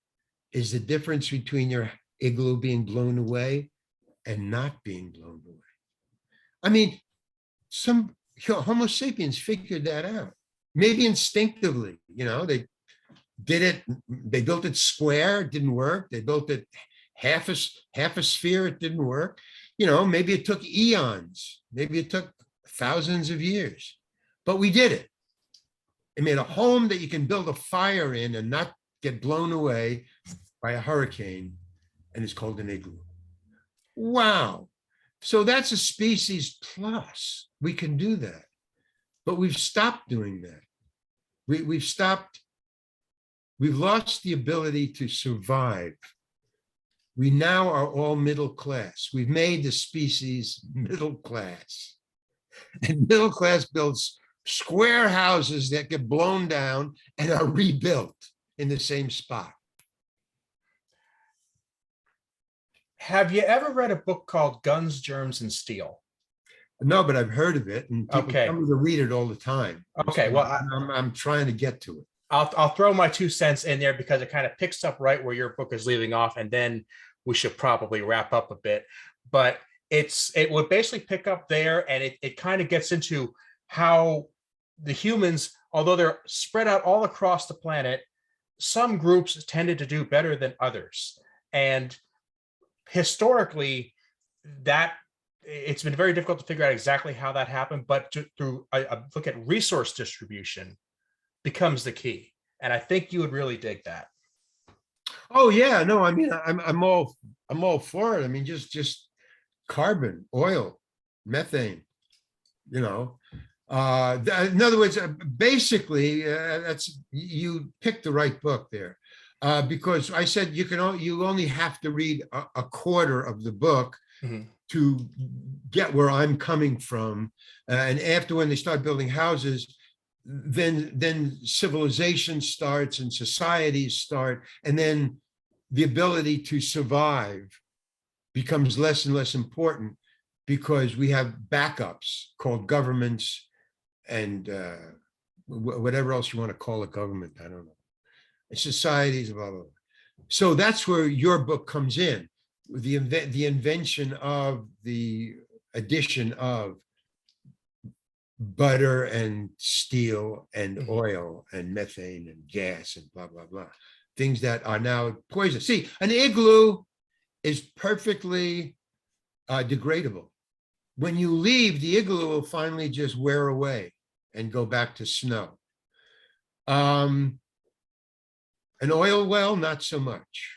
is the difference between your igloo being blown away and not being blown away. I mean, some Homo sapiens figured that out, maybe instinctively. They did it. They built it square, it didn't work. They built it half a sphere, it didn't work. Maybe it took eons, maybe it took thousands of years, but we did it. It made a home that you can build a fire in and not get blown away by a hurricane, and it's called an igloo. Wow. So that's a species plus. We can do that. But we've stopped doing that. We've lost the ability to survive. We now are all middle class. We've made the species middle class. And middle class builds square houses that get blown down and are rebuilt in the same spot. Have you ever read a book called Guns, Germs, and Steel? No, but I've heard of it, and people Okay. tell me to read it all the time. Okay, So well, I'm trying to get to it. I'll throw my 2 cents in there because it kind of picks up right where your book is leaving off, and then we should probably wrap up a bit. But it would basically pick up there, and it kind of gets into how the humans, although they're spread out all across the planet, some groups tended to do better than others. And historically, that it's been very difficult to figure out exactly how that happened, but through a look at resource distribution becomes the key. And I think you would really dig that. Oh yeah, no, I mean, I'm all for it. I mean, just carbon, oil, methane. In other words, basically, that's you picked the right book there, because I said you only have to read a quarter of the book to get where I'm coming from, and after when they start building houses, then civilization starts and societies start, and then the ability to survive becomes less and less important because we have backups called governments and whatever else you want to call a government, I don't know, societies, blah, blah, blah. So that's where your book comes in, the invention of the addition of butter and steel and oil and methane and gas and blah, blah, blah. Things that are now poison. See, an igloo is perfectly degradable. When you leave, the igloo will finally just wear away and go back to snow. An oil well, not so much.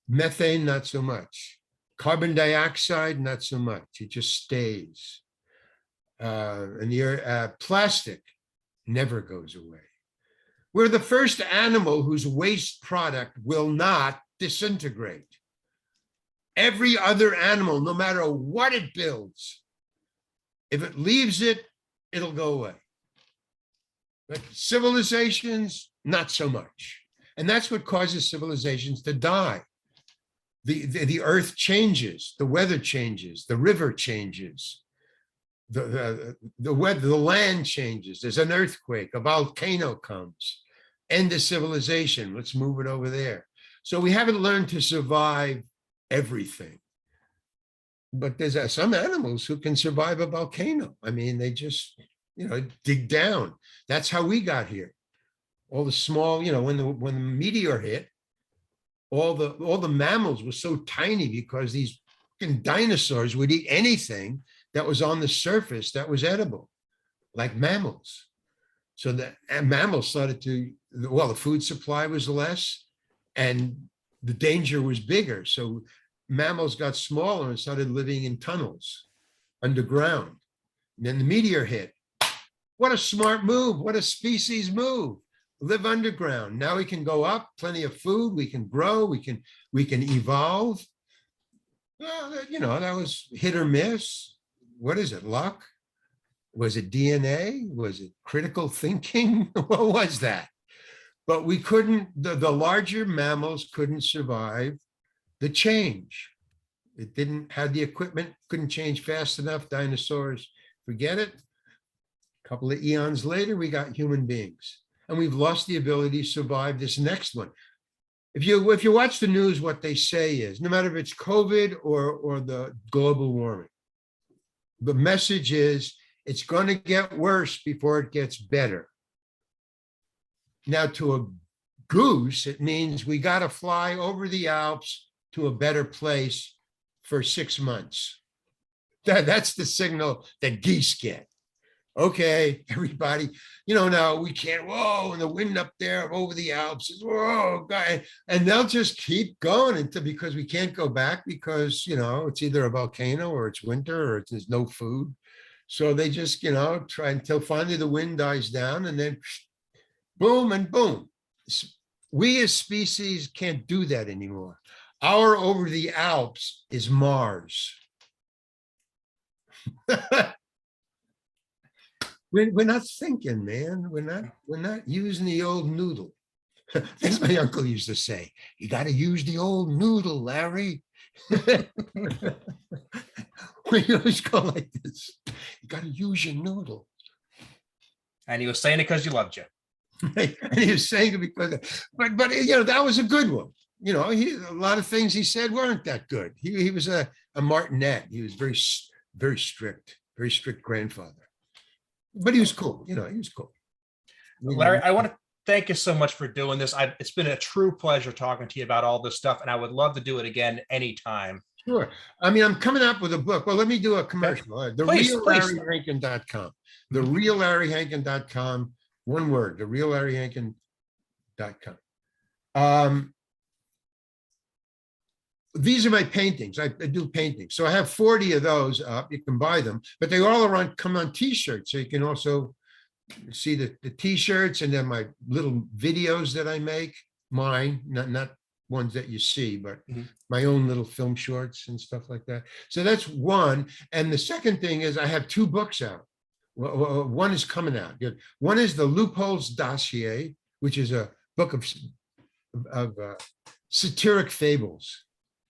Methane, not so much. Carbon dioxide, not so much. It just stays. And the plastic never goes away. We're the first animal whose waste product will not disintegrate. Every other animal, no matter what it builds, if it leaves it, it'll go away. But civilizations, not so much. And that's what causes civilizations to die. The earth changes, the weather changes, the river changes, the land changes. There's an earthquake, a volcano comes, end of civilization. Let's move it over there. So we haven't learned to survive everything. But there's some animals who can survive a volcano. I mean, they just, dig down. That's how we got here. All the small, when the meteor hit, all the mammals were so tiny because these dinosaurs would eat anything that was on the surface that was edible, like mammals. So the mammals started to, the food supply was less and the danger was bigger. So mammals got smaller and started living in tunnels underground. And then the meteor hit. What a smart move. What a species move. live underground. Now we can go up, plenty of food, we can grow, we can evolve. Well, you know, that was hit or miss. What is it, luck? Was it DNA? Was it critical thinking? What was that? But we couldn't, the larger mammals couldn't survive the change. It didn't have the equipment, couldn't change fast enough. Dinosaurs, forget it. A couple of eons later, we got human beings. And we've lost the ability to survive this next one. If you watch the news, what they say is, no matter if it's COVID or the global warming, the message is it's going to get worse before it gets better. Now, to a goose, it means we got to fly over the Alps to a better place for 6 months. That's the signal that geese get. Okay, everybody, you know, now we can't, whoa, and the wind up there over the Alps is, whoa, God. And they'll just keep going until, because we can't go back because, you know, it's either a volcano or it's winter or there's no food. So they just, you know, try until finally the wind dies down and then boom and boom. We as species can't do that anymore. Our over the Alps is Mars. We're not thinking, man. We're not using the old noodle. As my uncle used to say, you got to use the old noodle, Larry. We always go like this. You got to use your noodle. And he was saying it because you loved you. And he was saying it because, but you know, that was a good one. You know, a lot of things he said weren't that good. He was a martinet. He was very strict grandfather. But he was cool. You know, he was cool. Larry, I want to thank you so much for doing this. It's been a true pleasure talking to you about all this stuff, and I would love to do it again anytime. Sure. I mean, I'm coming up with a book. Well, let me do a commercial. TheRealLarryHankin.com. TheRealLarryHankin.com. One word, TheRealLarryHankin.com. These are my paintings. I do paintings. So I have 40 of those up. You can buy them, but they all come on t-shirts. So you can also see the t-shirts and then my little videos that I make, mine, not ones that you see, but my own little film shorts and stuff like that. So that's one. And the second thing is I have 2 books out. One is coming out. One is the Loopholes Dossier, which is a book of satiric fables.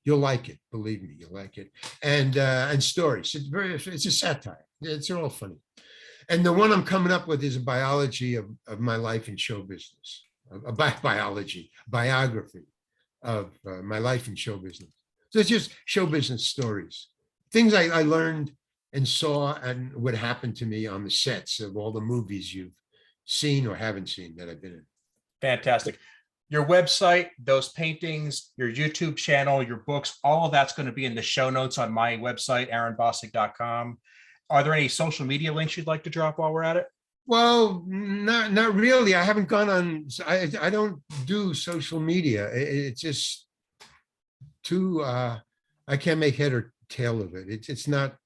You'll like it, believe me, you'll like it. And stories. It's a satire. It's all funny. And the one I'm coming up with is a biology of my life in show business, a biography of my life in show business. So it's just show business stories, things I learned and saw and what happened to me on the sets of all the movies you've seen or haven't seen that I've been in. Fantastic. Your website, those paintings, your YouTube channel, your books, all of that's going to be in the show notes on my website, aaronbossig.com. Are there any social media links you'd like to drop while we're at it? Well, not really. I haven't gone on, I don't do social media. It's just too, I can't make head or tail of it. It's not,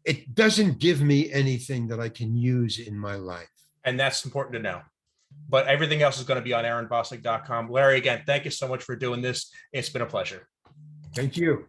it doesn't give me anything that I can use in my life. And that's important to know. But everything else is going to be on aaronbossig.com. Larry, again, thank you so much for doing this. It's been a pleasure. Thank you.